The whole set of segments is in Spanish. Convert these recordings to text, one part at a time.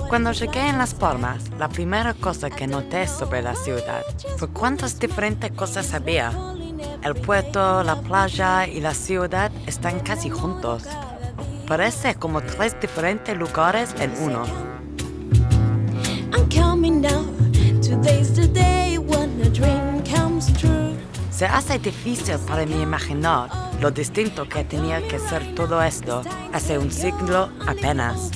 Cuando llegué en Las Palmas, la primera cosa que noté sobre la ciudad fue cuántas diferentes cosas había. El puerto, la playa y la ciudad están casi juntos. Parece como tres diferentes lugares en uno. Se hace difícil para mí imaginar lo distinto que tenía que ser todo esto hace un siglo apenas.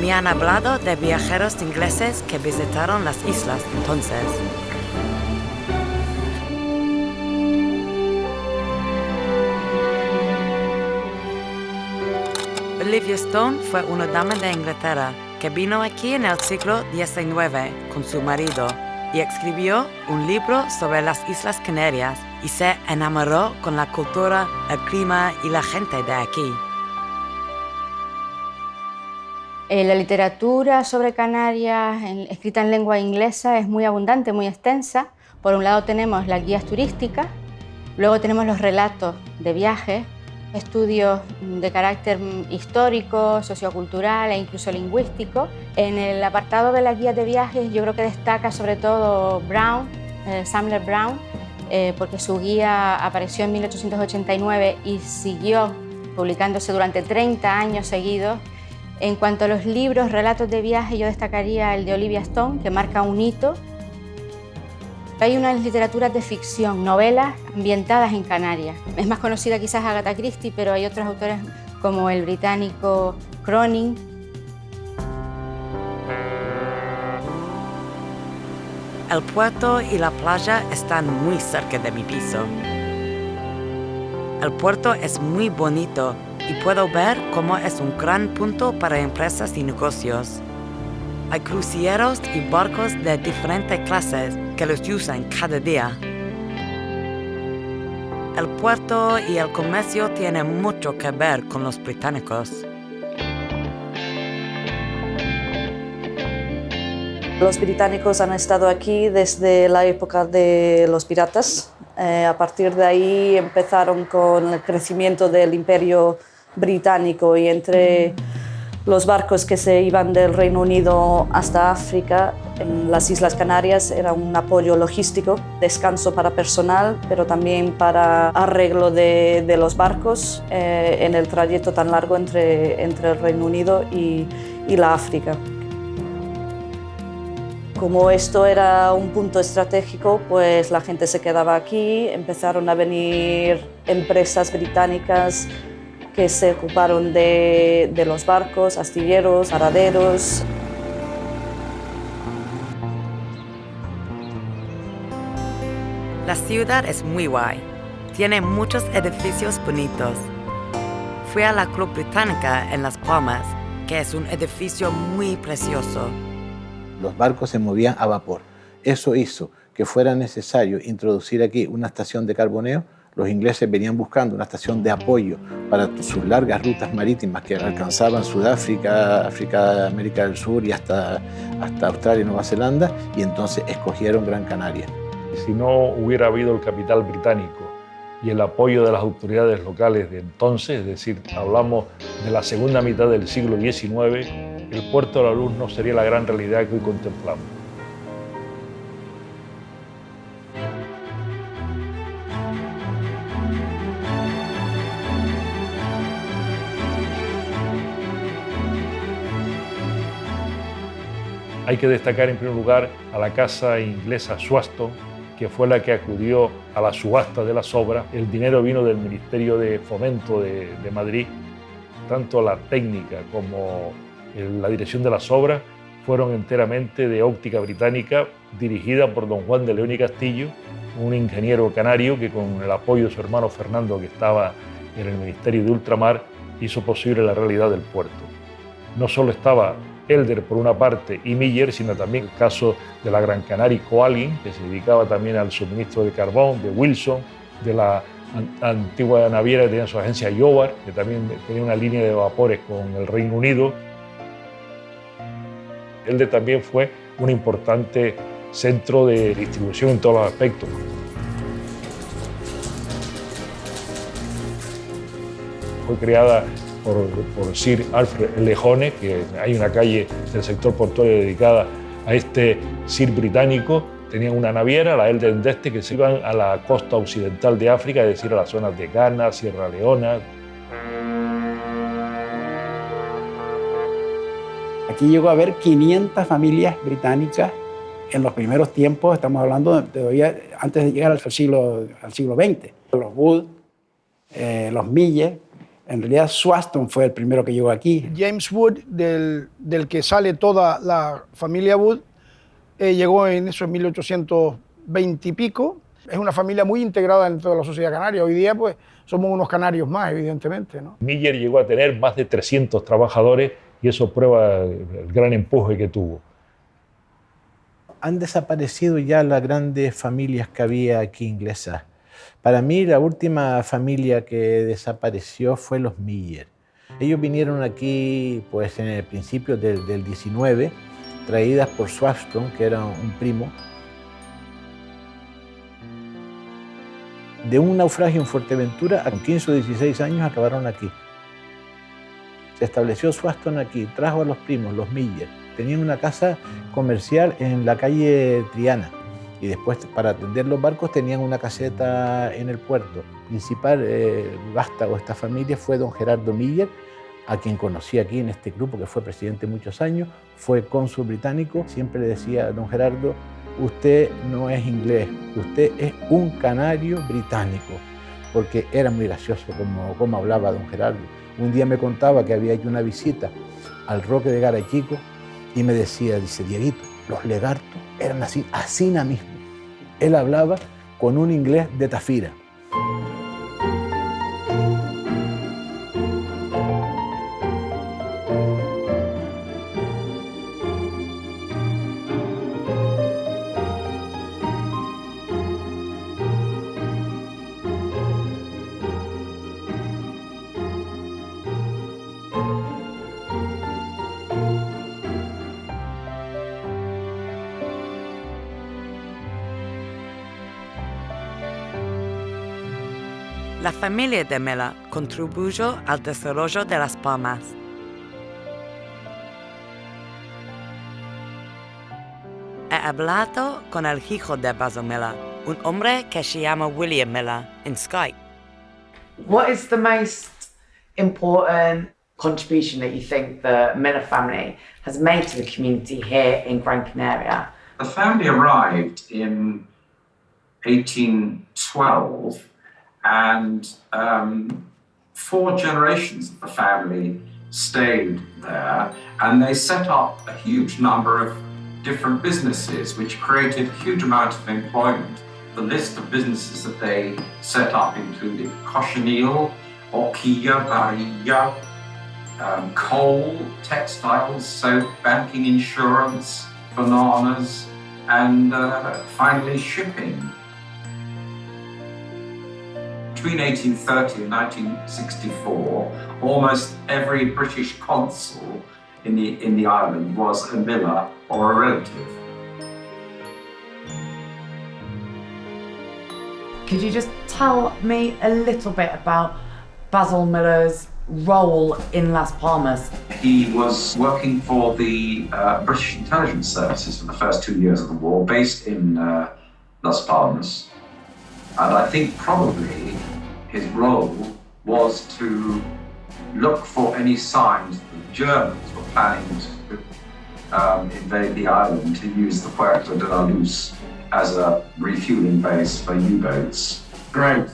Me han hablado de viajeros ingleses que visitaron las islas entonces. Olivia Stone fue una dama de Inglaterra que vino aquí en el siglo XIX con su marido y escribió un libro sobre las Islas Canarias y se enamoró con la cultura, el clima y la gente de aquí. La literatura sobre Canarias escrita en lengua inglesa es muy abundante, muy extensa. Por un lado tenemos las guías turísticas, luego tenemos los relatos de viajes, estudios de carácter histórico, sociocultural e incluso lingüístico. En el apartado de las guías de viajes yo creo que destaca sobre todo Brown, Samuel Brown, porque su guía apareció en 1889 y siguió publicándose durante 30 años seguidos. En cuanto a los libros, relatos de viaje, yo destacaría el de Olivia Stone, que marca un hito. Hay unas literaturas de ficción, novelas ambientadas en Canarias. Es más conocida quizás Agatha Christie, pero hay otros autores como el británico Cronin. El puerto y la playa están muy cerca de mi piso. El puerto es muy bonito y puedo ver cómo es un gran punto para empresas y negocios. Hay cruceros y barcos de diferentes clases que los usan cada día. El puerto y el comercio tienen mucho que ver con los británicos. Los británicos han estado aquí desde la época de los piratas. A partir de ahí empezaron con el crecimiento del imperio británico y entre los barcos que se iban del Reino Unido hasta África, en las Islas Canarias era un apoyo logístico, descanso para personal, pero también para arreglo de los barcos en el trayecto tan largo entre el Reino Unido y la África. Como esto era un punto estratégico, pues la gente se quedaba aquí, empezaron a venir empresas británicas que se ocuparon de los barcos, astilleros, paraderos. La ciudad es muy guay. Tiene muchos edificios bonitos. Fui a la Club Británica en Las Palmas, que es un edificio muy precioso. Los barcos se movían a vapor. Eso hizo que fuera necesario introducir aquí una estación de carboneo. Los ingleses venían buscando una estación de apoyo para sus largas rutas marítimas que alcanzaban Sudáfrica, África, América del Sur y hasta Australia y Nueva Zelanda, y entonces escogieron Gran Canaria. Si no hubiera habido el capital británico y el apoyo de las autoridades locales de entonces, es decir, hablamos de la segunda mitad del siglo XIX, el Puerto de la Luz no sería la gran realidad que hoy contemplamos. Hay que destacar en primer lugar a la casa inglesa Swanston, que fue la que acudió a la subasta de las obras. El dinero vino del Ministerio de Fomento de Madrid. Tanto la técnica como la dirección de las obras fueron enteramente de óptica británica, dirigida por don Juan de León y Castillo, un ingeniero canario que con el apoyo de su hermano Fernando, que estaba en el Ministerio de Ultramar hizo posible la realidad del puerto. No solo estaba Elder por una parte y Miller, sino también el caso de la Gran Canaria Coalgin, que se dedicaba también al suministro de carbón, de Wilson, de la antigua naviera que tenía su agencia Yowar, que también tenía una línea de vapores con el Reino Unido. Elder también fue un importante centro de distribución en todos los aspectos. Fue creada por Sir Alfred Lejone, que hay una calle del sector portuario dedicada a este Sir británico. Tenían una naviera, la Elder Deste, que se iban a la costa occidental de África, es decir, a las zonas de Ghana, Sierra Leona. Aquí llegó a haber 500 familias británicas en los primeros tiempos, estamos hablando de todavía antes de llegar al siglo XX. Los Wood, los Miller, en realidad Swaston fue el primero que llegó aquí. James Wood, del que sale toda la familia Wood, llegó en eso en 1820 y pico. Es una familia muy integrada en toda la sociedad canaria. Hoy día pues somos unos canarios más, evidentemente, ¿no? Miller llegó a tener más de 300 trabajadores y eso prueba el gran empuje que tuvo. Han desaparecido ya las grandes familias que había aquí inglesas. Para mí la última familia que desapareció fue los Miller. Ellos vinieron aquí pues, en el principio del 19, traídas por Swaston, que era un primo. De un naufragio en Fuerteventura, con 15 o 16 años acabaron aquí. Se estableció Swaston aquí, trajo a los primos, los Miller. Tenían una casa comercial en la calle Triana y después para atender los barcos tenían una caseta en el puerto. Principal vástago de esta familia fue don Gerardo Miller, a quien conocí aquí en este grupo, que fue presidente muchos años, fue cónsul británico. Siempre le decía a don Gerardo, usted no es inglés, usted es un canario británico, porque era muy gracioso como hablaba don Gerardo. Un día me contaba que había hecho una visita al Roque de Garachico y me decía, dice, Dieguito, los legartos eran así mismo. Él hablaba con un inglés de Tafira. La familia de Mela contribuyó al desarrollo de Las Palmas. He hablado con el hijo de Basil Miller, un hombre que se llama William Miller, en Skype. What is the most important contribution that you think the Miller family has made to the community here in Gran Canaria? The family arrived in 1812 and 4 generations of the family stayed there, and they set up a huge number of different businesses which created a huge amount of employment. The list of businesses that they set up included cochineal, orquilla, varilla, coal, textiles, soap, banking, insurance, bananas, and finally shipping. Between 1830 and 1964, almost every British consul in the island was a Miller or a relative. Could you just tell me a little bit about Basil Miller's role in Las Palmas? He was working for the British intelligence services for the first 2 years of the war, based in Las Palmas. And I think probably his role was to look for any signs that the Germans were planning to invade the island, to use the Puerto de la Luz as a refueling base for U-boats. Great.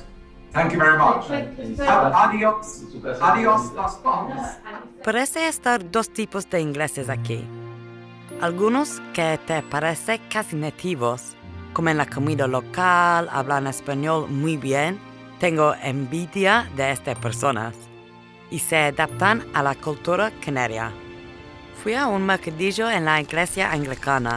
Thank you very much. Adios. Adios, Las Palmas. Parece estar 2 tipos de ingleses aquí. Algunos que te parecen casi nativos, comen la comida local, hablan español muy bien, Tengo envidia de estas personas y se adaptan a la cultura canaria. Fui a un mercadillo en la iglesia anglicana.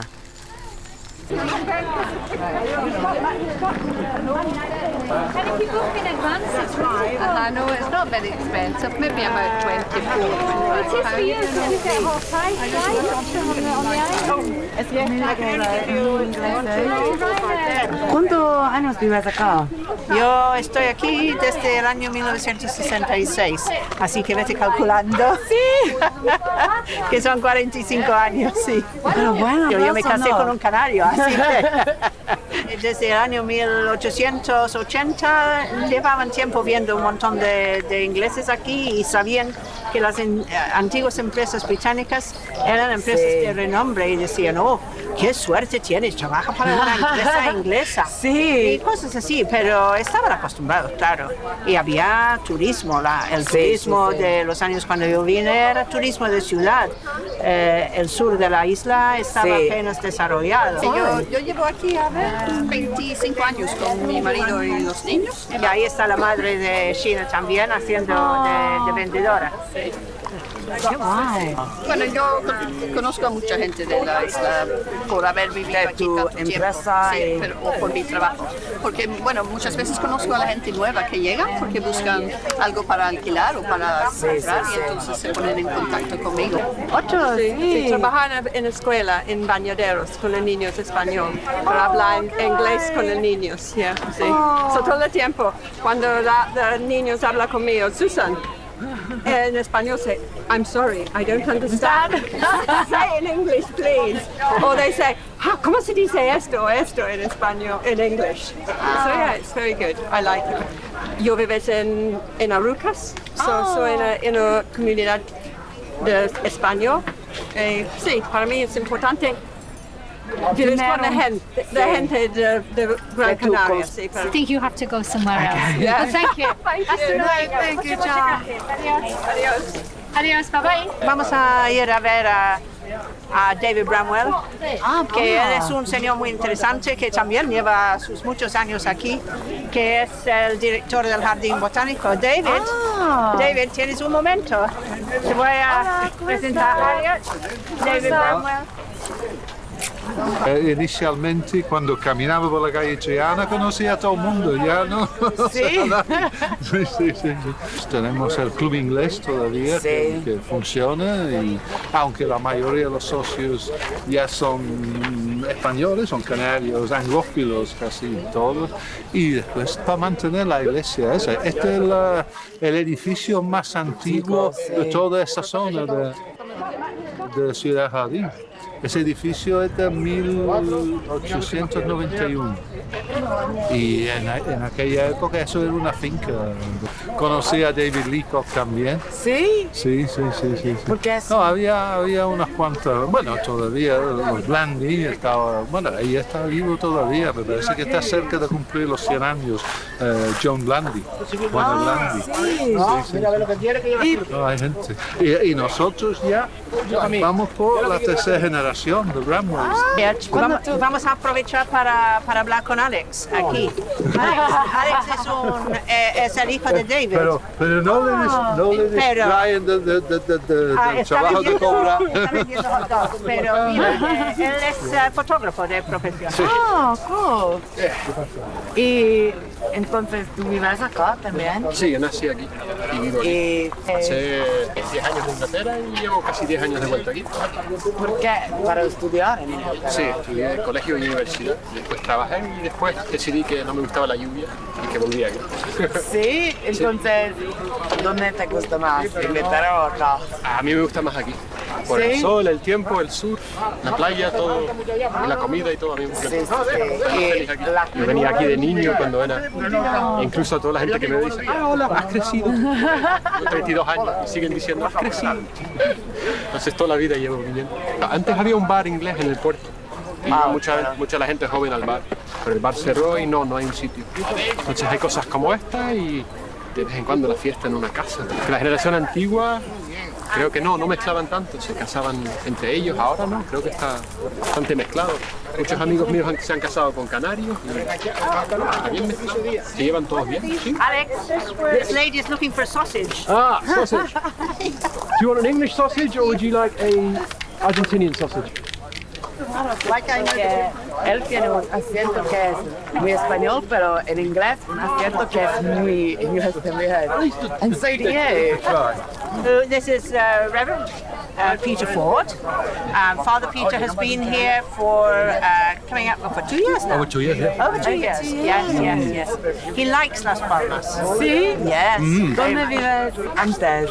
And if you book in advance, it's right. No, it's not very expensive. Maybe about 24. It is for you, so you get half price, right? ¿Cuántos años vives acá? Yo estoy aquí desde el año 1966, así que vete calculando. Sí. Que son 45 años, sí. Pero bueno, yo me casé con un canario, así que desde el año 1880 llevaban tiempo viendo un montón de ingleses aquí y sabían que las antiguas empresas británicas eran empresas de renombre y decían, oh, qué suerte tienes, trabaja para una empresa inglesa. Sí. Y cosas así, pero estaban acostumbrados, claro. Y había turismo, el turismo de los años cuando yo vine era turismo de ciudad. El sur de la isla estaba apenas desarrollado. Yo llevo aquí a ver 25 años con mi marido y los niños. Y ahí está la madre de Sheena también haciendo de vendedora. Sí. Qué guay. Bueno, yo conozco a mucha gente de la isla por haber vivido aquí tanto tiempo. Sí, pero, o por mi trabajo. Porque, bueno, muchas veces conozco a la gente nueva que llega porque buscan algo para alquilar o para comprar y entonces se ponen en contacto conmigo. Otros trabajan en escuela, en bañaderos, con los niños español, para hablar inglés con los niños. Sí. Todo el tiempo, cuando los niños hablan conmigo, Susan, en español say, I'm sorry, I don't understand. Say in English, please. Or they say, ¿cómo se dice esto en español, in English? So yeah, it's very good. I like it. Yo vivo en Arucas, soy en una comunidad de español. Sí, para mí es importante vivir con la gente de Gran Canaria. Sí, I think you have to go somewhere else. Yeah. Thank you. Thank you, John. Adiós. Adiós, bye bye. Vamos a ir a ver a David Bramwell, que él es un señor muy interesante que también lleva sus muchos años aquí, que es el director del Jardín Botánico. David, ¿tienes un momento? Te voy a presentar a Harriet. David Bramwell. Inicialmente, cuando caminaba por la calle Triana, conocía a todo el mundo, ya no. Sí. Sí. Tenemos el club inglés todavía que funciona, y aunque la mayoría de los socios ya son españoles, son canarios, anglófilos casi todos, y después para mantener la iglesia esa. Este es el edificio más antiguo de toda esa zona de Ciudad Jardín. Ese edificio es de 1891 y en aquella época eso era una finca. Conocí a David Leacock también. ¿Sí? Sí. ¿Por qué? No, había unas cuantas, bueno, todavía los Blandy ella está vivo todavía, me parece que está cerca de cumplir los 100 años, John Blandy, Juan Blandy. Sí. Mira, lo que quiere que lleve. No, hay gente. Y nosotros ya vamos por la tercera generación de Bramwells. Vamos a aprovechar para hablar con Alex aquí. Alex es el hijo de David. Pero no le distraen del trabajo que cobra. Pero mira, él es fotógrafo de profesión. Sí. Cool. Y entonces, ¿tú vives acá también? Sí, yo nací aquí y vivo aquí. Hace 10 años de Inglaterra y llevo casi 10 años de vuelta aquí. ¿Por qué? ¿Para estudiar? Sí, estudié en colegio y universidad, después trabajé y después decidí que no me gustaba la lluvia y que volvía aquí. Sí, entonces, ¿dónde te gusta más? ¿Inglaterra o acá? A mí me gusta más aquí, por el sol, el tiempo, el sur, la playa, todo, y la comida y todo. A mí me encanta. Estoy feliz aquí. Yo venía aquí de niño cuando era, incluso a toda la gente que me dice, hola, has crecido. Yo 32 años y siguen diciendo, has crecido. Entonces toda la vida llevo viniendo. Antes había un bar inglés en el puerto. Y mucha de la gente joven al bar. Pero el bar cerró y no hay un sitio. Entonces hay cosas como esta y de vez en cuando la fiesta en una casa. La generación antigua creo que no mezclaban tanto, se casaban entre ellos, ahora no, creo que está bastante mezclado. Muchos amigos míos se han casado con canarios y está bien mezclado. Se llevan todos bien, ¿sí? Alex, this lady is looking for sausage. Ah, sausage. Do you want an English sausage or would you like a Argentinian sausage? Él tiene un acento que es muy español, pero en inglés un acento que es muy inglés también. And so do you. This is Reverend Peter Ford. Father Peter has been here for coming up for 2 years now. Over 2 years, yeah. Over 2 years, yes. He likes Las Palmas. Sí? Yes. ¿Dónde vives antes?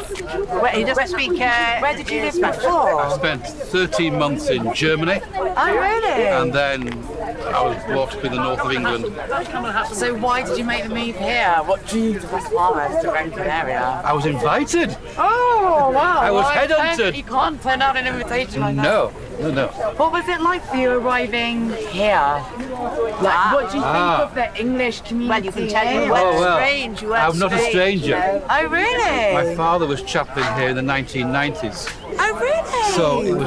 He doesn't speak. Where did you live Spanish. before? I spent 13 months in Germany, Oh, really? and then I was brought up in the north of England. So why did you make the move here? What drew you to Las Palmas, to Gran Canaria? I was invited. Oh, wow. I was Well, headhunted. You can't turn out an invitation like that. No. What was it like for you arriving here? What do you think of the English community? Well, you can tell you here? were strange. You were I'm not a stranger. Oh, really? My father was chaplain here in the 1990s, Oh, really? so it was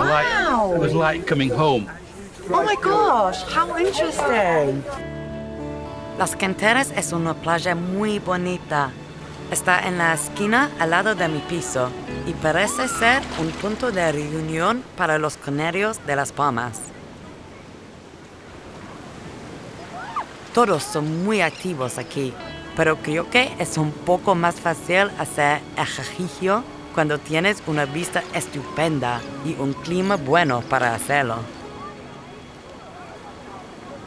Wow. like coming home. Oh my gosh, how interesting. Las Canteras es una playa muy bonita. Está en la esquina al lado de mi piso y parece ser un punto de reunión para los canarios de Las Palmas. Todos son muy activos aquí, pero creo que es un poco más fácil hacer ejercicio cuando tienes una vista estupenda y un clima bueno para hacerlo.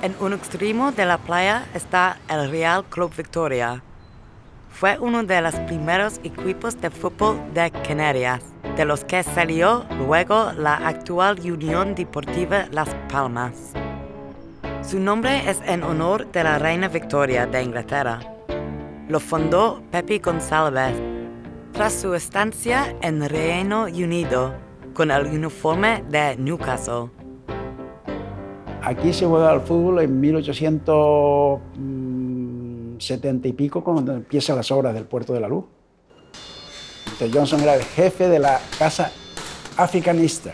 En un extremo de la playa está el Real Club Victoria. Fue uno de los primeros equipos de fútbol de Canarias, de los que salió luego la actual Unión Deportiva Las Palmas. Su nombre es en honor de la reina Victoria de Inglaterra. Lo fundó Pepe González tras su estancia en Reino Unido con el uniforme de Newcastle. Aquí se juega al fútbol en 1870 y pico, cuando empiezan las obras del Puerto de la Luz. Entonces Johnson era el jefe de la casa africanista.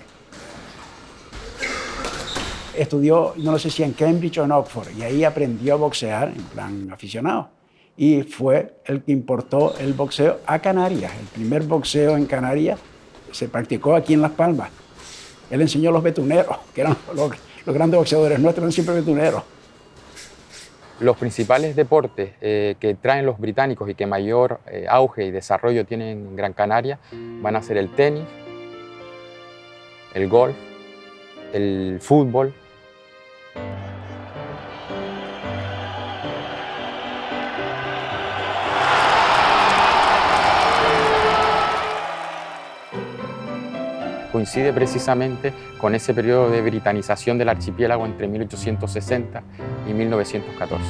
Estudió, no sé si en Cambridge o en Oxford, y ahí aprendió a boxear en plan aficionado. Y fue el que importó el boxeo a Canarias. El primer boxeo en Canarias se practicó aquí en Las Palmas. Él enseñó a los betuneros, que eran los grandes boxeadores nuestros, eran siempre betuneros. Los principales deportes que traen los británicos y que mayor auge y desarrollo tienen en Gran Canaria van a ser el tenis, el golf, el fútbol. Coincide precisamente con ese periodo de britanización del archipiélago entre 1860 y 1914.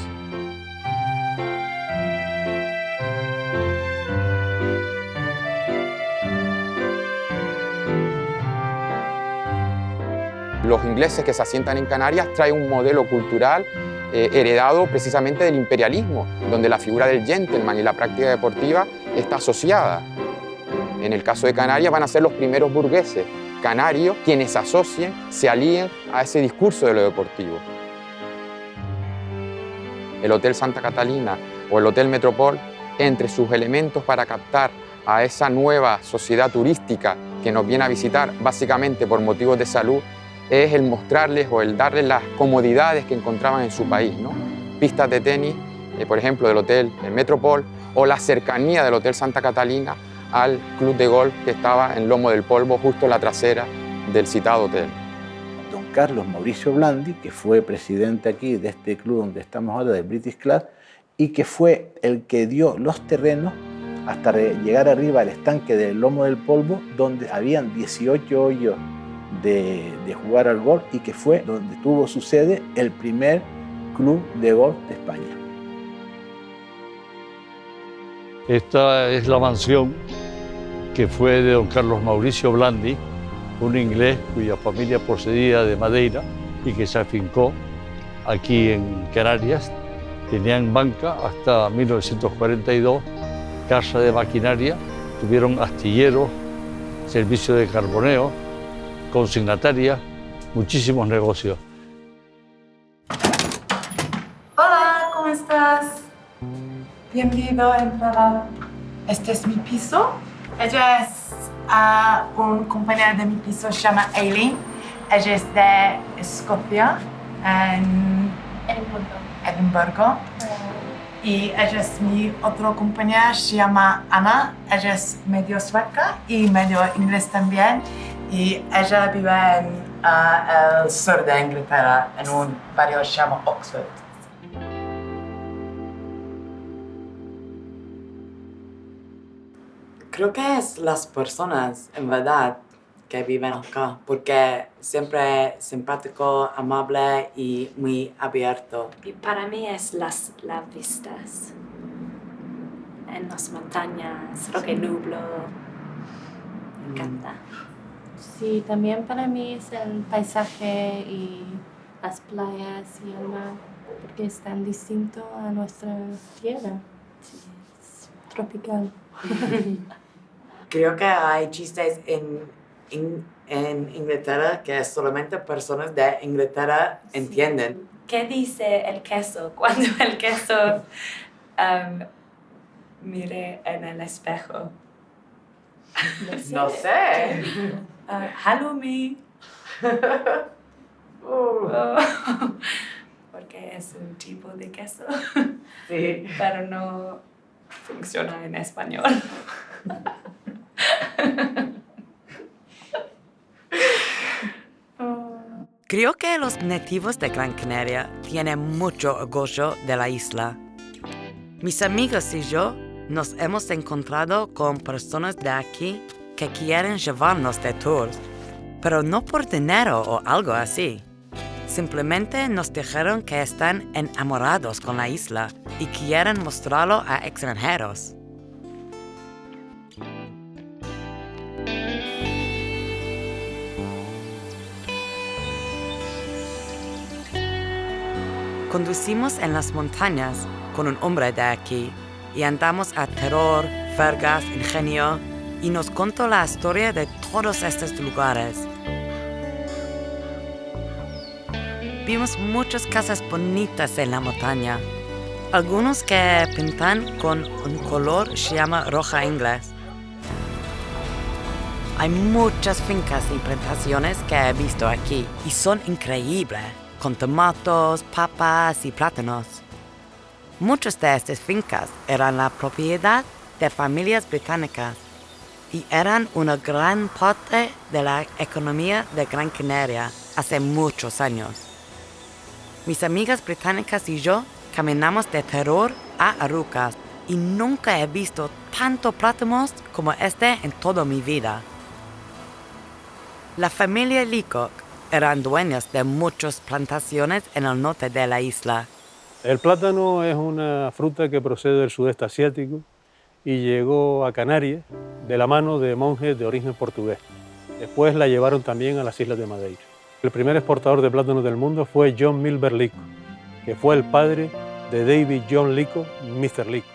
Los ingleses que se asientan en Canarias traen un modelo cultural heredado precisamente del imperialismo, donde la figura del gentleman y la práctica deportiva está asociada. En el caso de Canarias van a ser los primeros burgueses canarios quienes se asocien, se alíen a ese discurso de lo deportivo. El Hotel Santa Catalina o el Hotel Metropol, entre sus elementos para captar a esa nueva sociedad turística que nos viene a visitar básicamente por motivos de salud, es el mostrarles o el darles las comodidades que encontraban en su país, ¿no? Pistas de tenis, por ejemplo, del Hotel Metropol, o la cercanía del Hotel Santa Catalina al club de golf que estaba en Lomo del Polvo, justo en la trasera del citado hotel. Don Carlos Mauricio Blandi, que fue presidente aquí de este club donde estamos ahora, del British Club, y que fue el que dio los terrenos hasta llegar arriba al estanque del Lomo del Polvo, donde habían 18 hoyos de jugar al golf, y que fue donde tuvo su sede el primer club de golf de España. Esta es la mansión que fue de don Carlos Mauricio Blandi, un inglés cuya familia procedía de Madeira y que se afincó aquí en Canarias. Tenían banca hasta 1942, casa de maquinaria, tuvieron astilleros servicio de carboneo, consignataria, muchísimos negocios. Hola, ¿cómo estás? Bienvenido a entrar. Este es mi piso. Ella es una compañera de mi piso, se llama Aileen. Ella es de Escocia, en Edimburgo. Y ella es mi otra compañera, se llama Anna. Ella es medio sueca y medio inglés también. Y ella vive en el sur de Inglaterra, en un barrio que se llama Oxford. Creo que es las personas, en verdad, que viven acá, porque siempre es simpático, amable y muy abierto. Y para mí es las vistas en las montañas, Roque Nublo, me encanta. Sí, también para mí es el paisaje y las playas y el mar, porque es tan distinto a nuestra tierra. Sí, es tropical. Creo que hay chistes en Inglaterra que solamente personas de Inglaterra entienden. ¿Qué dice el queso cuando el queso mire en el espejo? No sé. Halloumi. Porque es un tipo de queso. Sí. Pero no funciona en español. Creo que los nativos de Gran Canaria tienen mucho orgullo de la isla. Mis amigos y yo nos hemos encontrado con personas de aquí que quieren llevarnos de tours, pero no por dinero o algo así. Simplemente nos dijeron que están enamorados con la isla y quieren mostrarlo a extranjeros. Conducimos en las montañas con un hombre de aquí y andamos a Terror, Vergas, Ingenio y nos contó la historia de todos estos lugares. Vimos muchas casas bonitas en la montaña, algunos que pintan con un color que se llama roja inglés. Hay muchas fincas y plantaciones que he visto aquí y son increíbles, con tomatos, papas y plátanos. Muchas de estas fincas eran la propiedad de familias británicas y eran una gran parte de la economía de Gran Canaria hace muchos años. Mis amigas británicas y yo caminamos de Terror a Arucas y nunca he visto tanto plátanos como este en toda mi vida. La familia Leacock eran dueños de muchas plantaciones en el norte de la isla. El plátano es una fruta que procede del sudeste asiático y llegó a Canarias de la mano de monjes de origen portugués. Después la llevaron también a las islas de Madeira. El primer exportador de plátano del mundo fue John Milber Leacock, que fue el padre de David John Leacock, Mr. Leacock.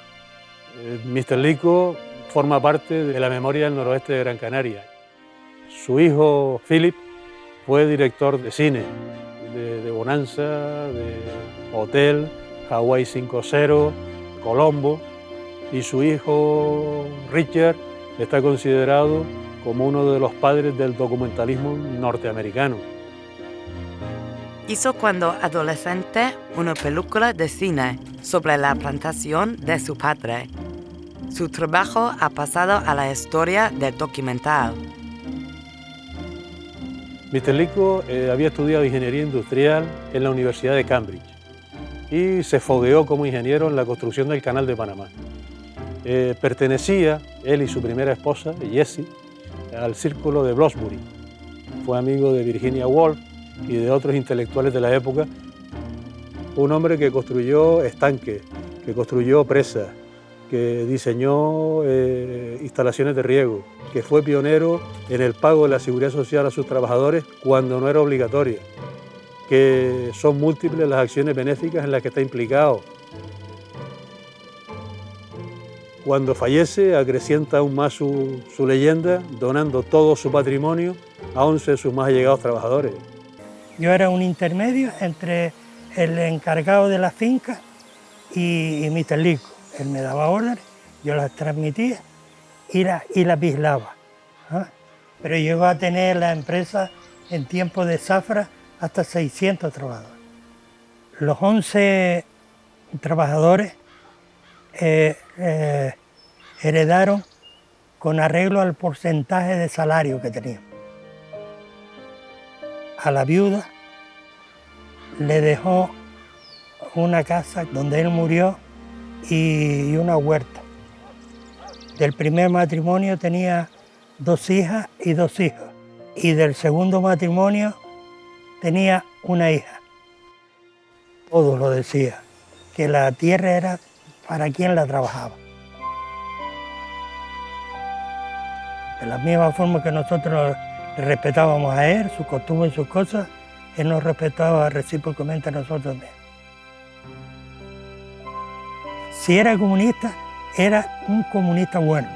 Mr. Leacock forma parte de la memoria del noroeste de Gran Canaria. Su hijo Philip fue director de cine, de Bonanza, de Hotel, Hawaii 5-0, Colombo, y su hijo Richard está considerado como uno de los padres del documentalismo norteamericano. Hizo cuando adolescente una película de cine sobre la plantación de su padre. Su trabajo ha pasado a la historia del documental. Mr. Leacock había estudiado ingeniería industrial en la Universidad de Cambridge y se fogueó como ingeniero en la construcción del Canal de Panamá. Pertenecía, él y su primera esposa, Jessie, al círculo de Bloomsbury. Fue amigo de Virginia Woolf y de otros intelectuales de la época. Un hombre que construyó estanques, que construyó presas, que diseñó instalaciones de riego, que fue pionero en el pago de la seguridad social a sus trabajadores cuando no era obligatoria, que son múltiples las acciones benéficas en las que está implicado. Cuando fallece, acrecienta aún más su leyenda, donando todo su patrimonio a 11 de sus más allegados trabajadores. Yo era un intermedio entre el encargado de la finca y Mr. Lico. Él me daba órdenes, yo las transmitía y las vigilaba. Pero llegó a tener la empresa en tiempo de zafra hasta 600 trabajadores. Los 11 trabajadores heredaron con arreglo al porcentaje de salario que tenían. A la viuda le dejó una casa donde él murió y una huerta. Del primer matrimonio tenía 2 hijas y 2 hijos. Y del segundo matrimonio tenía una hija. Todo lo decía, que la tierra era para quien la trabajaba. De la misma forma que nosotros le respetábamos a él, sus costumbres y sus cosas, él nos respetaba recíprocamente a nosotros mismos. Si era comunista, era un comunista bueno.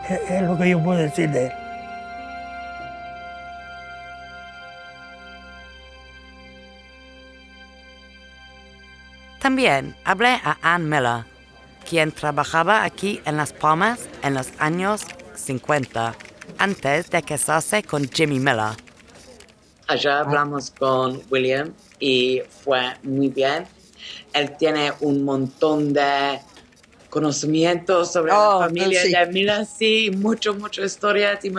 Es lo que yo puedo decir de él. También hablé a Ann Miller, quien trabajaba aquí en Las Palmas en los años 50, antes de casarse con Jimmy Miller. Allá hablamos con William y fue muy bien. Él tiene un montón de conocimientos sobre la familia de Miller, sí, mucho historias y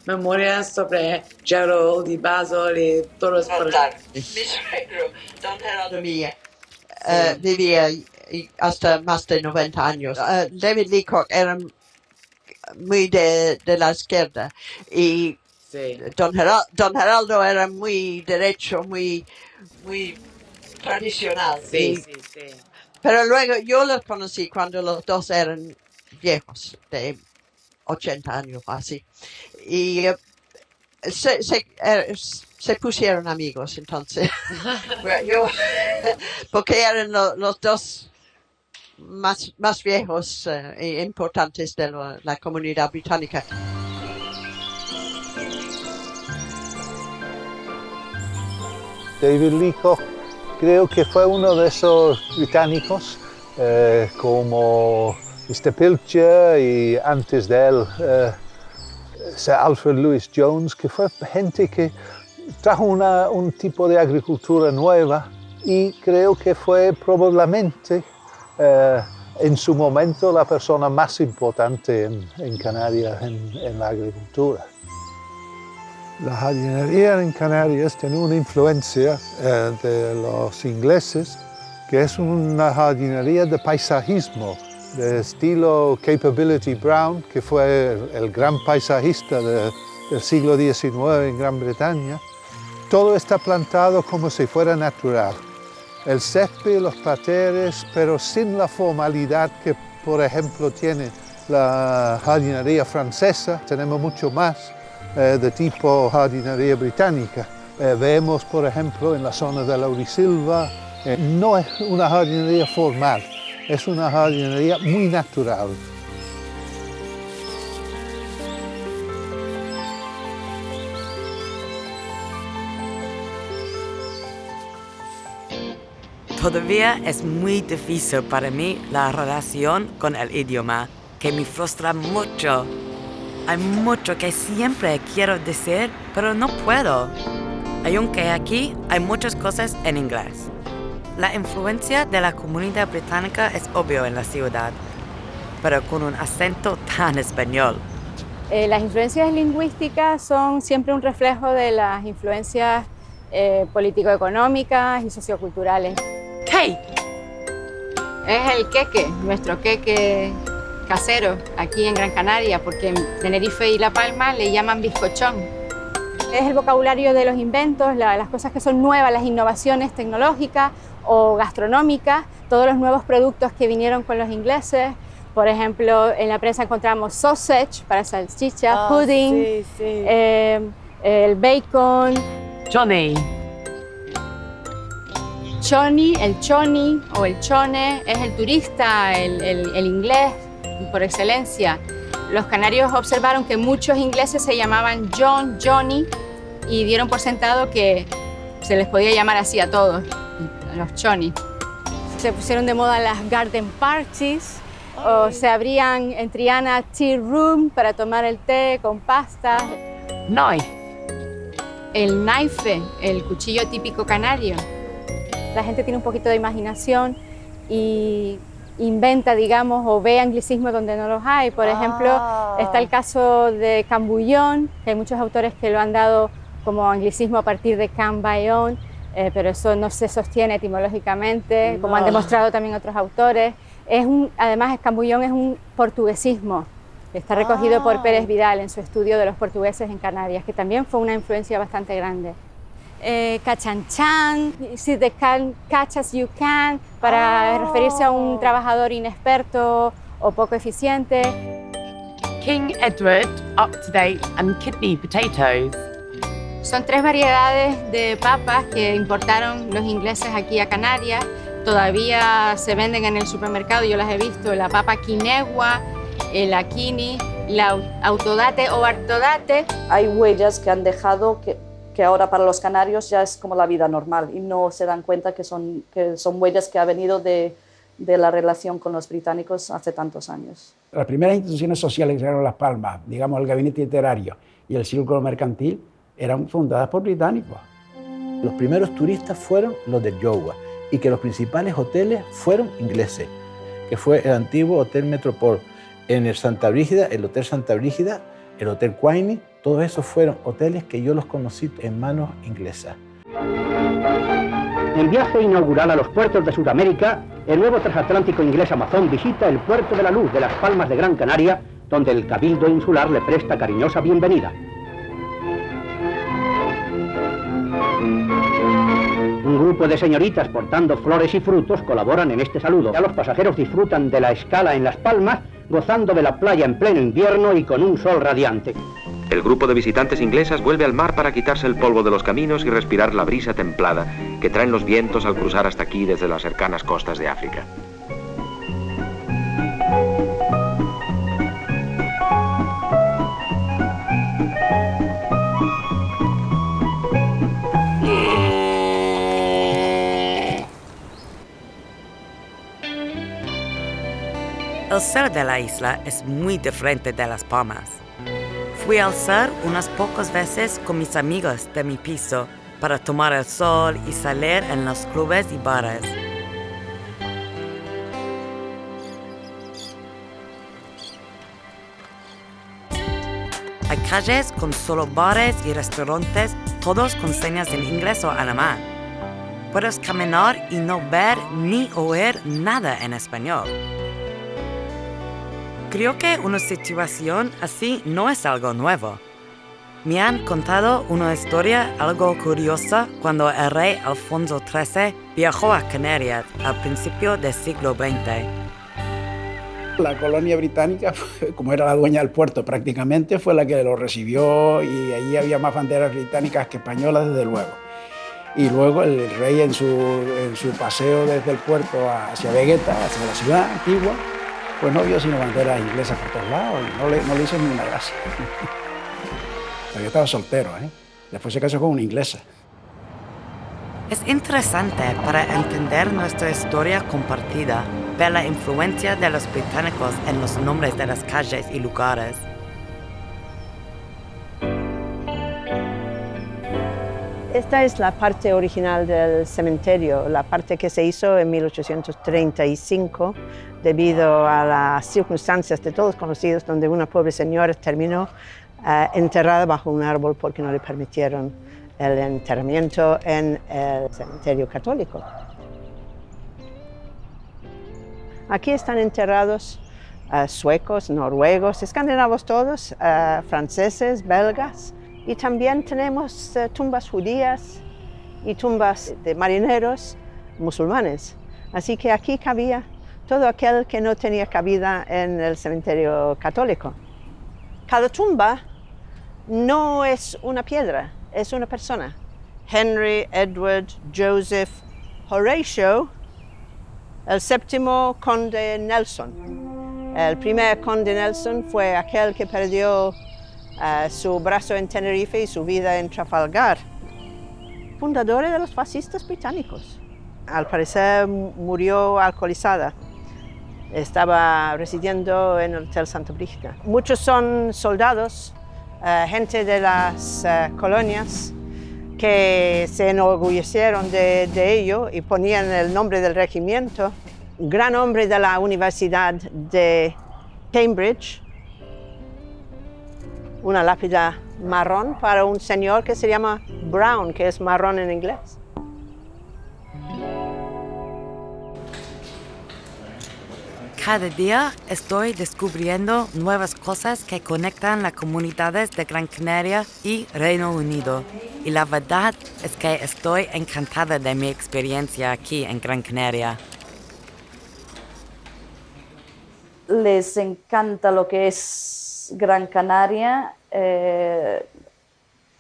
memorias sobre Gerald y Basil y todos los Mi suegro, don Geraldo Miller, vivía hasta más de 90 años. David Leacock era muy de la izquierda y don Geraldo era muy derecho, muy tradicional. Sí. Pero luego yo los conocí cuando los dos eran viejos, de 80 años así. Y se pusieron amigos entonces. Porque eran los dos más viejos e importantes de la comunidad británica. David Leacock creo que fue uno de esos británicos como Mr. Pilcher y antes de él Sir Alfred Lewis Jones, que fue gente que trajo un tipo de agricultura nueva y creo que fue probablemente en su momento la persona más importante en Canarias en la agricultura. La jardinería en Canarias tiene una influencia de los ingleses, que es una jardinería de paisajismo, de estilo Capability Brown, que fue el gran paisajista del siglo XIX en Gran Bretaña. Todo está plantado como si fuera natural. El césped, los parterres, pero sin la formalidad que, por ejemplo, tiene la jardinería francesa. Tenemos mucho más de tipo jardinería británica. Vemos, por ejemplo, en la zona de Laurisilva, no es una jardinería formal, es una jardinería muy natural. Todavía es muy difícil para mí la relación con el idioma, que me frustra mucho. Hay mucho que siempre quiero decir, pero no puedo. Aunque aquí hay muchas cosas en inglés. La influencia de la comunidad británica es obvio en la ciudad, pero con un acento tan español. Las influencias lingüísticas son siempre un reflejo de las influencias político-económicas y socioculturales. ¿Qué? Es el queque, nuestro queque casero aquí en Gran Canaria, porque en Tenerife y La Palma le llaman bizcochón. Es el vocabulario de los inventos, las cosas que son nuevas, las innovaciones tecnológicas o gastronómicas, todos los nuevos productos que vinieron con los ingleses. Por ejemplo, en la prensa encontramos sausage para salchicha, pudding, el bacon. Johnny. choni, el choni o el chone es el turista, el inglés por excelencia. Los canarios observaron que muchos ingleses se llamaban John, Johnny, y dieron por sentado que se les podía llamar así a todos, los choni. Se pusieron de moda las garden parties, o se abrían en Triana tea room para tomar el té con pasta. El knife, el cuchillo típico canario. La gente tiene un poquito de imaginación y inventa, digamos, o ve anglicismos donde no los hay. Por ejemplo, está el caso de cambullón, que hay muchos autores que lo han dado como anglicismo a partir de cambayón, pero eso no se sostiene etimológicamente, como han demostrado también otros autores. Además, cambullón es un portuguesismo, que está recogido por Pérez Vidal en su estudio de los portugueses en Canarias, que también fue una influencia bastante grande. Cachanchan, si they can catch as you can, para referirse a un trabajador inexperto o poco eficiente. King Edward, Up to Date and Kidney Potatoes. Son 3 variedades de papas que importaron los ingleses aquí a Canarias. Todavía se venden en el supermercado, yo las he visto, la papa quinegua, el aquini, la autodate o artodate. Hay huellas que han dejado que ahora para los canarios ya es como la vida normal y no se dan cuenta que son huellas que han venido de la relación con los británicos hace tantos años. Las primeras instituciones sociales que crearon Las Palmas, digamos el gabinete literario y el círculo mercantil, eran fundadas por británicos. Los primeros turistas fueron los de Yowa y que los principales hoteles fueron ingleses, que fue el antiguo Hotel Metropol, en el Santa Brígida, el Hotel Santa Brígida, el Hotel Queenie, todos esos fueron hoteles que yo los conocí en manos inglesas. En viaje inaugural a los puertos de Sudamérica, el nuevo transatlántico inglés Amazon visita el Puerto de la Luz de Las Palmas de Gran Canaria, donde el Cabildo Insular le presta cariñosa bienvenida. Un grupo de señoritas portando flores y frutos colaboran en este saludo. Ya los pasajeros disfrutan de la escala en Las Palmas, gozando de la playa en pleno invierno y con un sol radiante. El grupo de visitantes inglesas vuelve al mar para quitarse el polvo de los caminos y respirar la brisa templada que traen los vientos al cruzar hasta aquí desde las cercanas costas de África. El ser de la isla es muy diferente de Las Palmas. Fui al ser unas pocas veces con mis amigos de mi piso para tomar el sol y salir en los clubes y bares. Hay calles con solo bares y restaurantes, todos con señas en inglés o alemán. Puedes caminar y no ver ni oír nada en español. Creo que una situación así no es algo nuevo. Me han contado una historia algo curiosa cuando el rey Alfonso XIII viajó a Canarias al principio del siglo XX. La colonia británica, como era la dueña del puerto prácticamente, fue la que lo recibió y allí había más banderas británicas que españolas, desde luego. Y luego el rey en su paseo desde el puerto hacia Vegueta, hacia la ciudad antigua, pues no vio sino banderas inglesas por todos lados y no le hizo ni una gracia. Pero yo estaba soltero, ¿eh? Después se casó con una inglesa. Es interesante para entender nuestra historia compartida, ver la influencia de los británicos en los nombres de las calles y lugares. Esta es la parte original del cementerio, la parte que se hizo en 1835 debido a las circunstancias de todos conocidos, donde una pobre señora terminó enterrada bajo un árbol porque no le permitieron el enterramiento en el cementerio católico. Aquí están enterrados suecos, noruegos, escandinavos todos, franceses, belgas, y también tenemos tumbas judías y tumbas de marineros musulmanes. Así que aquí cabía todo aquel que no tenía cabida en el cementerio católico. Cada tumba no es una piedra, es una persona. Henry, Edward, Joseph, Horatio, el séptimo conde Nelson. El primer conde Nelson fue aquel que perdió su brazo en Tenerife y su vida en Trafalgar. Fundador de los fascistas británicos. Al parecer murió alcoholizada. Estaba residiendo en el Hotel Santa Brígida. Muchos son soldados, gente de las colonias, que se enorgullecieron de ello y ponían el nombre del regimiento. Un gran hombre de la Universidad de Cambridge, una lápida marrón para un señor que se llama Brown, que es marrón en inglés. Cada día estoy descubriendo nuevas cosas que conectan las comunidades de Gran Canaria y Reino Unido. Y la verdad es que estoy encantada de mi experiencia aquí en Gran Canaria. Les encanta lo que es Gran Canaria.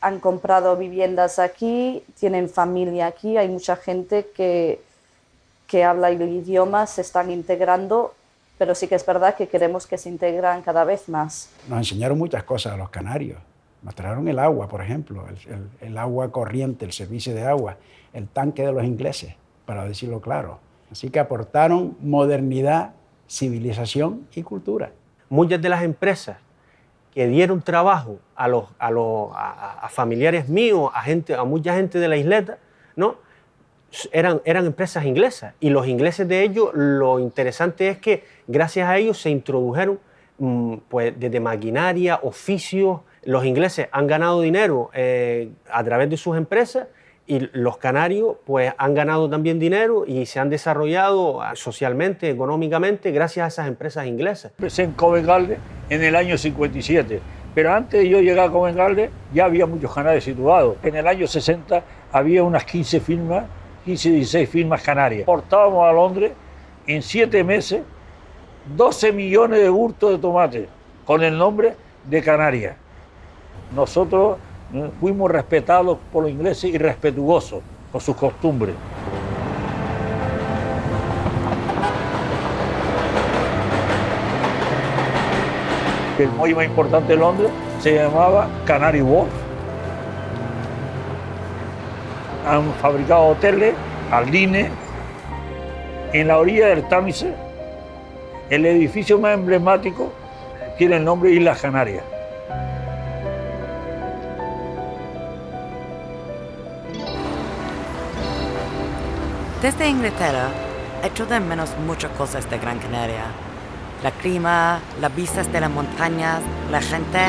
Han comprado viviendas aquí, tienen familia aquí. Hay mucha gente que habla el idioma, se están integrando. Pero sí que es verdad que queremos que se integran cada vez más. Nos enseñaron muchas cosas a los canarios. Nos trajeron el agua, por ejemplo, el agua corriente, el servicio de agua, el tanque de los ingleses, para decirlo claro. Así que aportaron modernidad, civilización y cultura. Muchas de las empresas que dieron trabajo a familiares míos, a mucha gente de la isleta, ¿no? Eran empresas inglesas, y los ingleses de ellos, lo interesante es que gracias a ellos se introdujeron pues, desde maquinaria, oficios. Los ingleses han ganado dinero a través de sus empresas, y los canarios pues, han ganado también dinero y se han desarrollado socialmente, económicamente, gracias a esas empresas inglesas. Empecé en Covent Garden en el año 57, pero antes de yo llegar a Covent Garden ya había muchos canarios situados. En el año 60 había unas 15, 16 firmas canarias. Portábamos a Londres en 7 meses 12 millones de bultos de tomate con el nombre de Canarias. Nosotros fuimos respetados por los ingleses y respetuosos con sus costumbres. El muelle más importante de Londres se llamaba Canary Wharf. Han fabricado hoteles, jardines. En la orilla del Támesis, el edificio más emblemático tiene el nombre Islas Canarias. Desde Inglaterra, echo de menos muchas cosas de Gran Canaria. La clima, las vistas de las montañas, la gente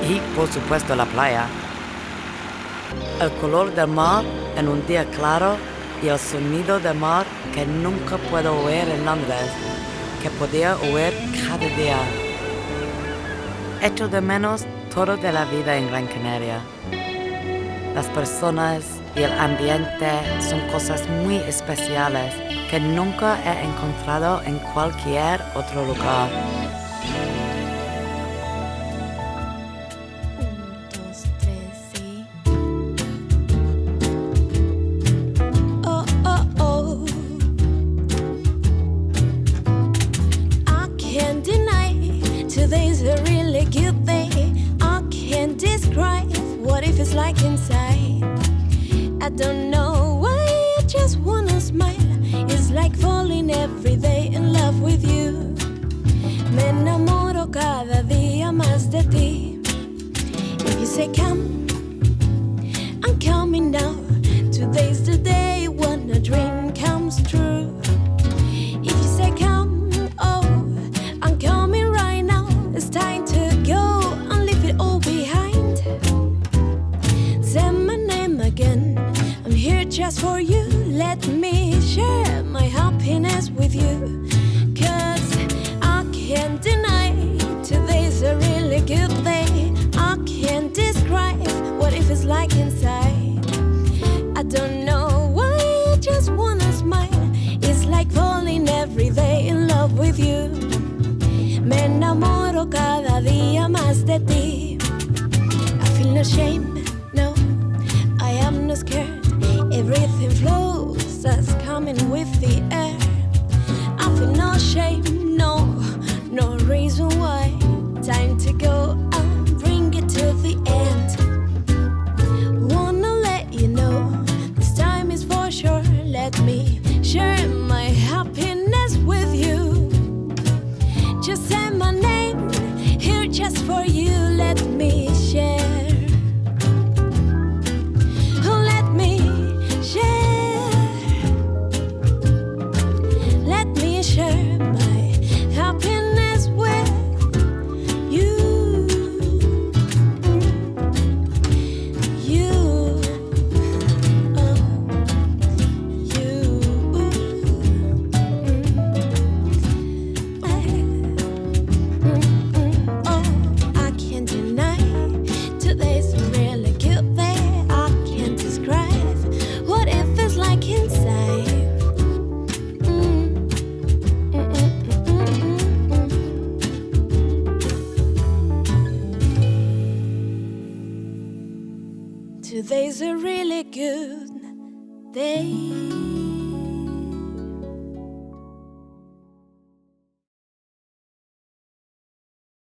y, por supuesto, la playa. El color del mar en un día claro y el sonido del mar que nunca puedo oír en Londres, que podía oír cada día. Echo de menos todo de la vida en Gran Canaria. Las personas y el ambiente son cosas muy especiales que nunca he encontrado en cualquier otro lugar. swimming with the air. I feel no shame, no reason why. Time to go and bring it to the end. Wanna let you know this time is for sure. Let me share my happiness with you. Just say my name here just for you. Let me share. Oh, let me share. Let me share my happiness with you. You. Today's a really good day.